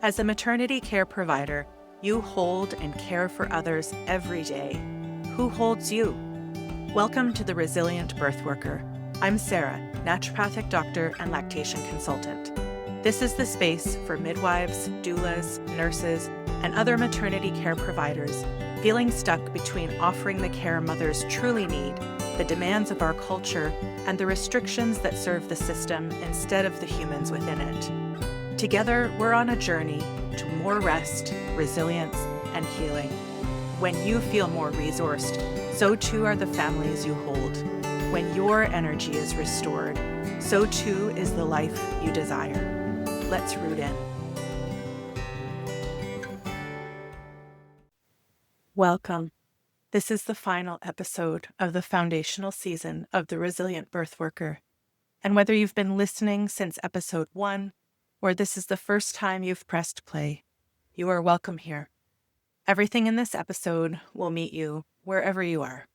As a maternity care provider, you hold and care for others every day. Who holds you? Welcome to the Resilient Birth Worker. I'm Sarah, naturopathic doctor and lactation consultant. This is the space for midwives, doulas, nurses, and other maternity care providers feeling stuck between offering the care mothers truly need, the demands of our culture, and the restrictions that serve the system instead of the humans within it. Together, we're on a journey to more rest, resilience, and healing. When you feel more resourced, so too are the families you hold. When your energy is restored, so too is the life you desire. Let's root in. Welcome. This is the final episode of the foundational season of the Resilient Birth Worker. And whether you've been listening since episode 1, or this is the first time you've pressed play, you are welcome here. Everything in this episode will meet you wherever you are.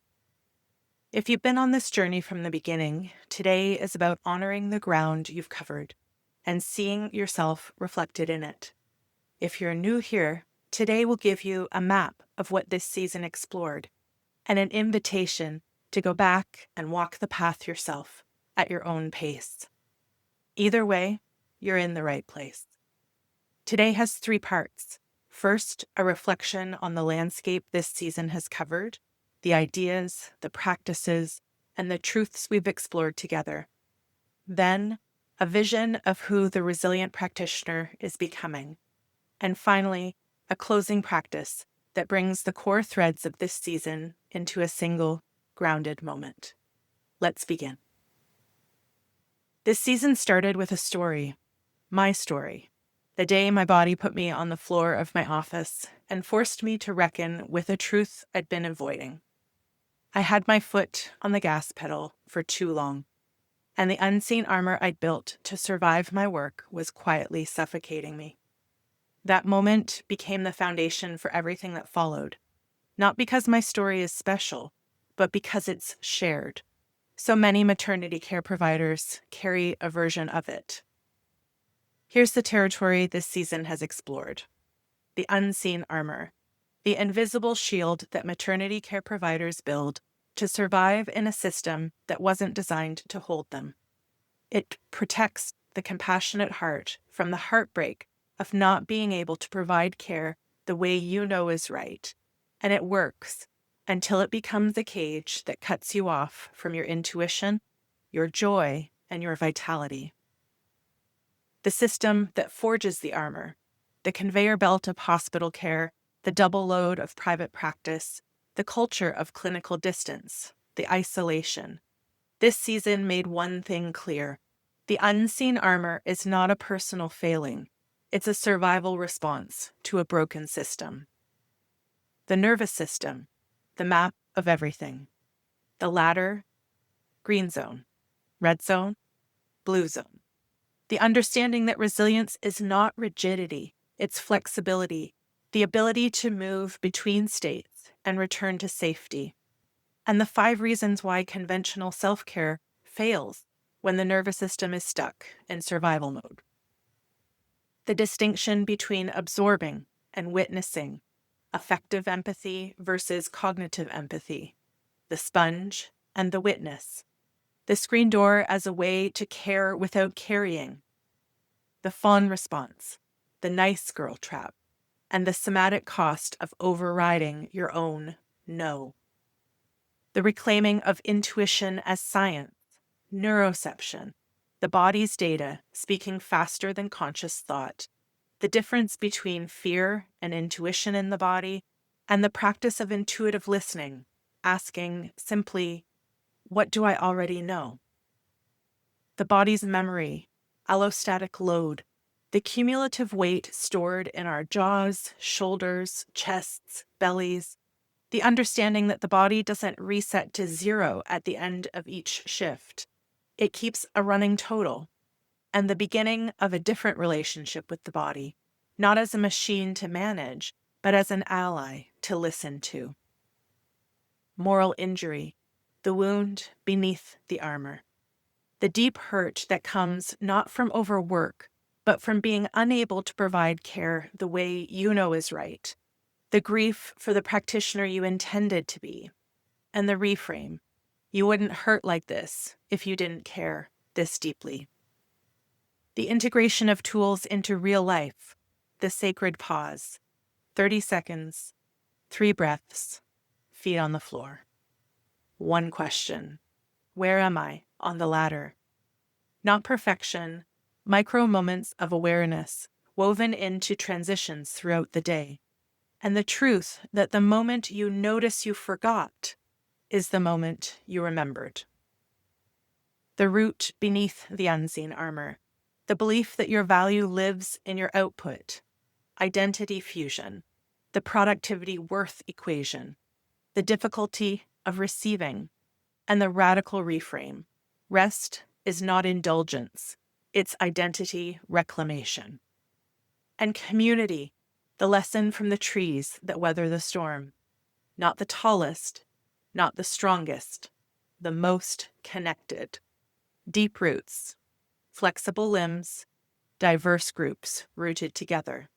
If you've been on this journey from the beginning, today is about honoring the ground you've covered and seeing yourself reflected in it. If you're new here, today will give you a map of what this season explored and an invitation to go back and walk the path yourself at your own pace. Either way, you're in the right place. Today has 3 parts. First, a reflection on the landscape this season has covered, the ideas, the practices, and the truths we've explored together. Then, a vision of who the resilient practitioner is becoming. And finally, a closing practice that brings the core threads of this season into a single, grounded moment. Let's begin. This season started with a story, my story. The day my body put me on the floor of my office and forced me to reckon with a truth I'd been avoiding. I had my foot on the gas pedal for too long, and the unseen armor I'd built to survive my work was quietly suffocating me. That moment became the foundation for everything that followed, not because my story is special, but because it's shared. So many maternity care providers carry a version of it. Here's the territory this season has explored. The unseen armor, the invisible shield that maternity care providers build to survive in a system that wasn't designed to hold them. It protects the compassionate heart from the heartbreak of not being able to provide care the way you know is right, and it works until it becomes a cage that cuts you off from your intuition, your joy, and your vitality. The system that forges the armor, the conveyor belt of hospital care, the double load of private practice, the culture of clinical distance, the isolation. This season made one thing clear. The unseen armor is not a personal failing. It's a survival response to a broken system. The nervous system, the map of everything. The ladder, green zone, red zone, blue zone. The understanding that resilience is not rigidity, it's flexibility, the ability to move between states and return to safety. And the 5 reasons why conventional self-care fails when the nervous system is stuck in survival mode. The distinction between absorbing and witnessing, affective empathy versus cognitive empathy, the sponge and the witness, the screen door as a way to care without carrying, the fawn response, the nice girl trap, and the somatic cost of overriding your own no. The reclaiming of intuition as science, neuroception, the body's data speaking faster than conscious thought, the difference between fear and intuition in the body, and the practice of intuitive listening, asking simply, what do I already know? The body's memory, allostatic load, the cumulative weight stored in our jaws, shoulders, chests, bellies, the understanding that the body doesn't reset to 0 at the end of each shift. It keeps a running total, and the beginning of a different relationship with the body, not as a machine to manage, but as an ally to listen to. Moral injury, the wound beneath the armor. The deep hurt that comes not from overwork, but from being unable to provide care the way you know is right, the grief for the practitioner you intended to be, and the reframe, you wouldn't hurt like this if you didn't care this deeply. The integration of tools into real life, the sacred pause, 30 seconds, 3 breaths, feet on the floor. One question: where am I on the ladder? Not perfection, micro moments of awareness woven into transitions throughout the day. And the truth that the moment you notice you forgot is the moment you remembered. The root beneath the unseen armor, the belief that your value lives in your output, identity fusion, the productivity worth equation, the difficulty of receiving, and the radical reframe. Rest is not indulgence, it's identity reclamation. And community, the lesson from the trees that weather the storm. Not the tallest, not the strongest, the most connected. Deep roots, flexible limbs, diverse groups rooted together.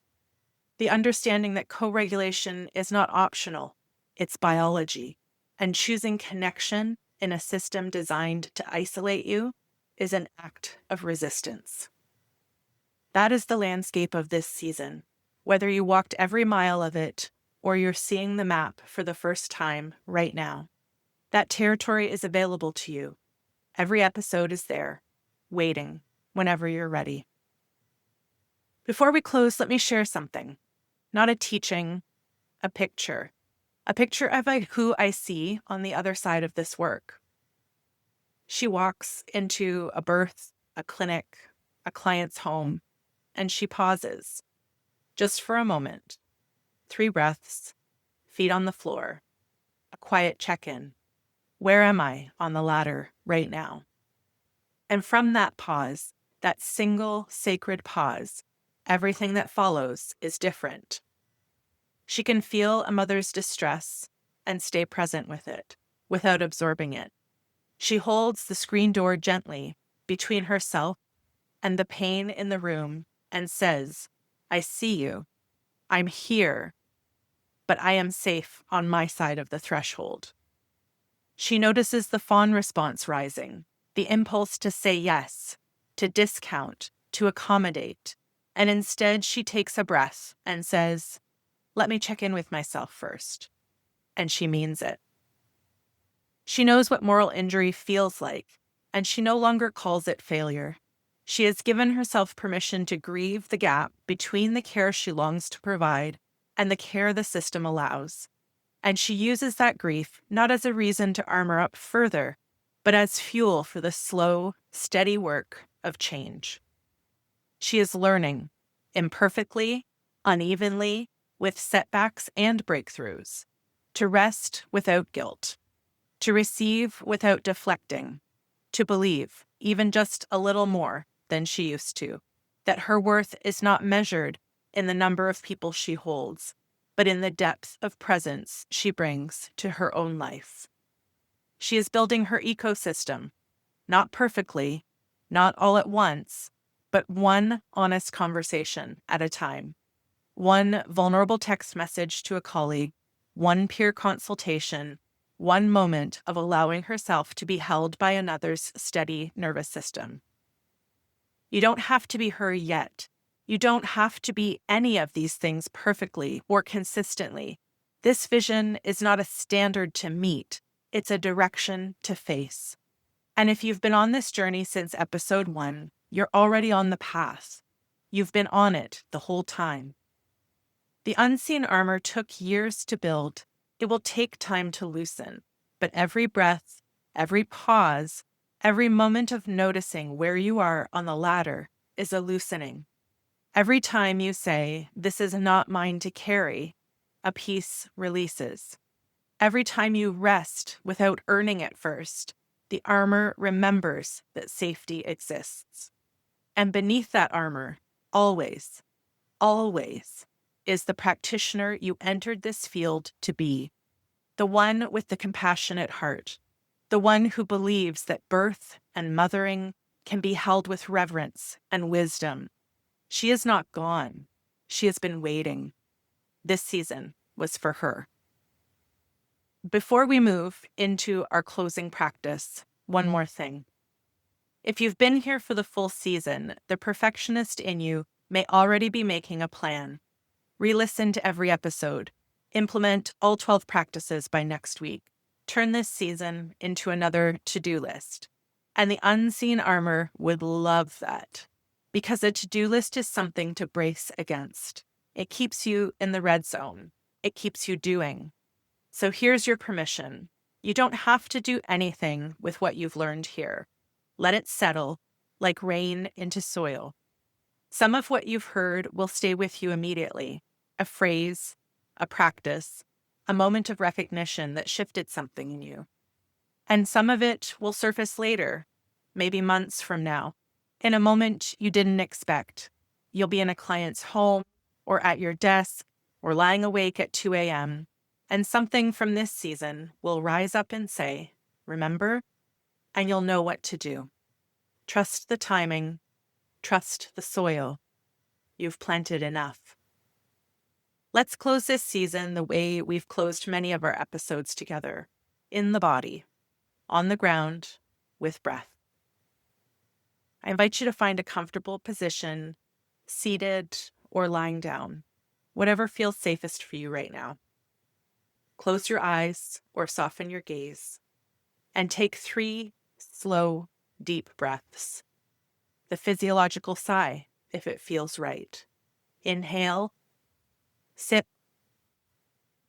The understanding that co-regulation is not optional, it's biology, and choosing connection in a system designed to isolate you is an act of resistance. That is the landscape of this season, whether you walked every mile of it or you're seeing the map for the first time right now. That territory is available to you. Every episode is there, waiting whenever you're ready. Before we close, let me share something. Not a teaching, a picture of who I see on the other side of this work. She walks into a birth, a clinic, a client's home, and she pauses, just for a moment. 3 breaths, feet on the floor, a quiet check-in. Where am I on the ladder right now? And from that pause, that single sacred pause, everything that follows is different. She can feel a mother's distress and stay present with it, without absorbing it. She holds the screen door gently between herself and the pain in the room and says, I see you. I'm here, but I am safe on my side of the threshold. She notices the fawn response rising, the impulse to say yes, to discount, to accommodate, and instead she takes a breath and says, let me check in with myself first. And she means it. She knows what moral injury feels like, and she no longer calls it failure. She has given herself permission to grieve the gap between the care she longs to provide and the care the system allows. And she uses that grief not as a reason to armor up further, but as fuel for the slow, steady work of change. She is learning, imperfectly, unevenly, with setbacks and breakthroughs, to rest without guilt, to receive without deflecting, to believe, even just a little more than she used to, that her worth is not measured in the number of people she holds, but in the depth of presence she brings to her own life. She is building her ecosystem, not perfectly, not all at once, but one honest conversation at a time. One vulnerable text message to a colleague, one peer consultation, one moment of allowing herself to be held by another's steady nervous system. You don't have to be her yet. You don't have to be any of these things perfectly or consistently. This vision is not a standard to meet. It's a direction to face. And if you've been on this journey since episode 1, you're already on the path. You've been on it the whole time. The unseen armor took years to build. It will take time to loosen. But every breath, every pause, every moment of noticing where you are on the ladder is a loosening. Every time you say, this is not mine to carry, a piece releases. Every time you rest without earning it first, the armor remembers that safety exists. And beneath that armor, always, always, is the practitioner you entered this field to be. The one with the compassionate heart, the one who believes that birth and mothering can be held with reverence and wisdom, She is not gone. She has been waiting. This season was for her. Before we move into our closing practice, one more thing. If you've been here for the full season, the perfectionist in you may already be making a plan. Re-listen to every episode. Implement all 12 practices by next week. Turn this season into another to-do list. And the Unseen Armour would love that, because a to-do list is something to brace against. It keeps you in the red zone. It keeps you doing. So here's your permission. You don't have to do anything with what you've learned here. Let it settle like rain into soil. Some of what you've heard will stay with you immediately. A phrase, a practice, a moment of recognition that shifted something in you. And some of it will surface later, maybe months from now, in a moment you didn't expect. You'll be in a client's home or at your desk or lying awake at 2 a.m., and something from this season will rise up and say, "Remember?" And you'll know what to do. Trust the timing. Trust the soil. You've planted enough. Let's close this season the way we've closed many of our episodes together, in the body, on the ground, with breath. I invite you to find a comfortable position, seated or lying down, whatever feels safest for you right now. Close your eyes or soften your gaze, and take 3 slow, deep breaths. The physiological sigh, if it feels right. Inhale, sip,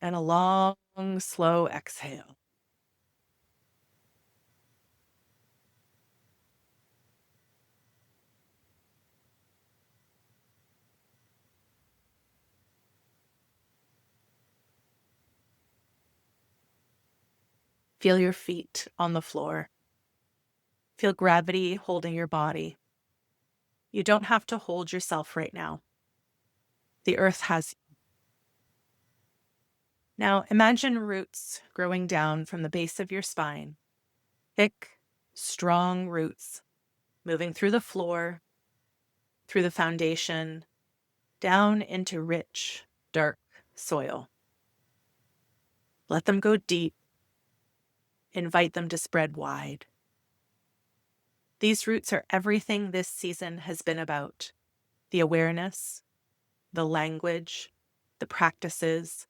and a long, slow exhale. Feel your feet on the floor. Feel gravity holding your body. You don't have to hold yourself right now. The earth has you. Now imagine roots growing down from the base of your spine. Thick, strong roots moving through the floor, through the foundation, down into rich, dark soil. Let them go deep. Invite them to spread wide. These roots are everything this season has been about. The awareness, the language, the practices,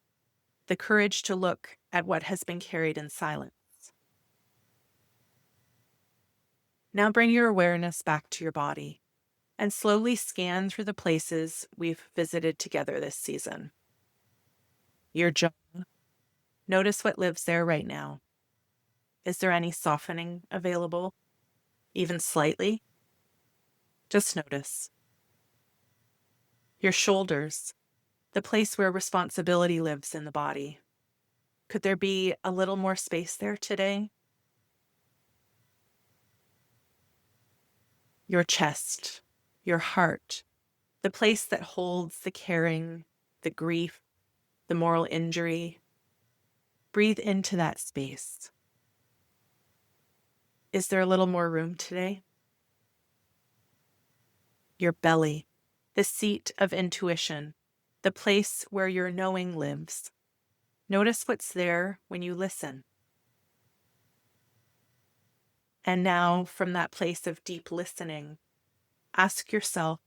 the courage to look at what has been carried in silence. Now bring your awareness back to your body and slowly scan through the places we've visited together this season. Your jaw. Notice what lives there right now. Is there any softening available? Even slightly? Just notice. Your shoulders, the place where responsibility lives in the body. Could there be a little more space there today? Your chest, your heart, the place that holds the caring, the grief, the moral injury. Breathe into that space. Is there a little more room today? Your belly, the seat of intuition, the place where your knowing lives. Notice what's there when you listen. And now, from that place of deep listening, ask yourself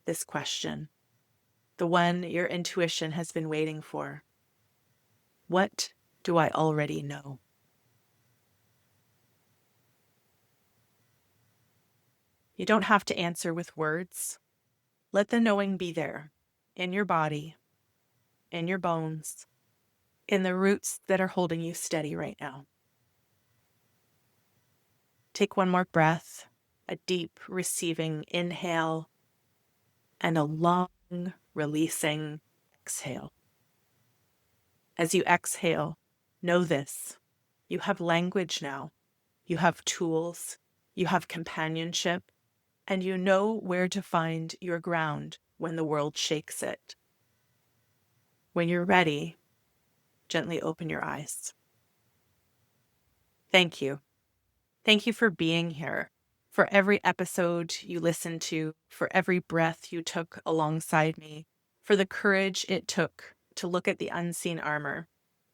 this question, the one your intuition has been waiting for. What do I already know? You don't have to answer with words. Let the knowing be there, in your body, in your bones, in the roots that are holding you steady right now. Take one more breath, a deep receiving inhale, and a long releasing exhale. As you exhale, know this. You have language now. You have tools. You have companionship. And you know where to find your ground when the world shakes it. When you're ready, gently open your eyes. Thank you. Thank you for being here, for every episode you listened to, for every breath you took alongside me, for the courage it took to look at the unseen armor,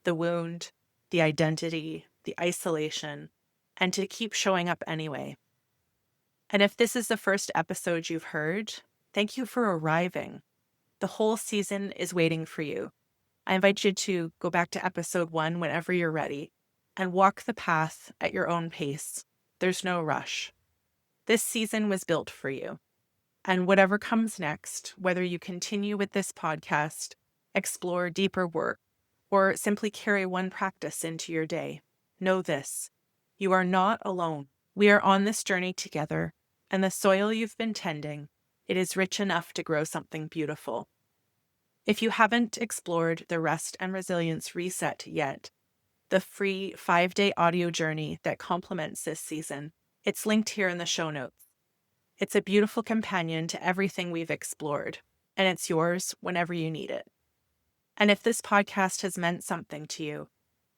the wound, the identity, the isolation, and to keep showing up anyway. And if this is the first episode you've heard, thank you for arriving. The whole season is waiting for you. I invite you to go back to episode 1 whenever you're ready and walk the path at your own pace. There's no rush. This season was built for you. And whatever comes next, whether you continue with this podcast, explore deeper work, or simply carry one practice into your day, know this: you are not alone. We are on this journey together, and the soil you've been tending, it is rich enough to grow something beautiful. If you haven't explored the Rest and Resilience Reset yet, the free 5-day audio journey that complements this season, it's linked here in the show notes. It's a beautiful companion to everything we've explored, and it's yours whenever you need it. And if this podcast has meant something to you,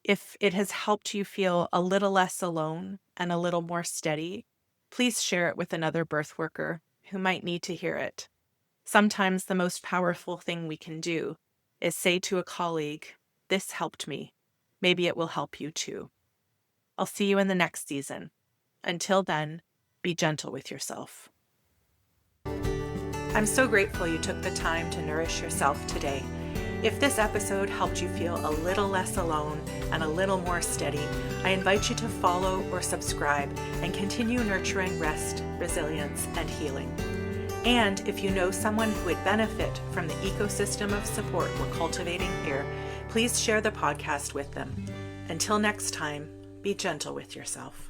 if it has helped you feel a little less alone and a little more steady, please share it with another birth worker who might need to hear it. Sometimes the most powerful thing we can do is say to a colleague, "This helped me. Maybe it will help you too." I'll see you in the next season. Until then, be gentle with yourself. I'm so grateful you took the time to nourish yourself today. If this episode helped you feel a little less alone and a little more steady, I invite you to follow or subscribe and continue nurturing rest, resilience, and healing. And if you know someone who would benefit from the ecosystem of support we're cultivating here, please share the podcast with them. Until next time, be gentle with yourself.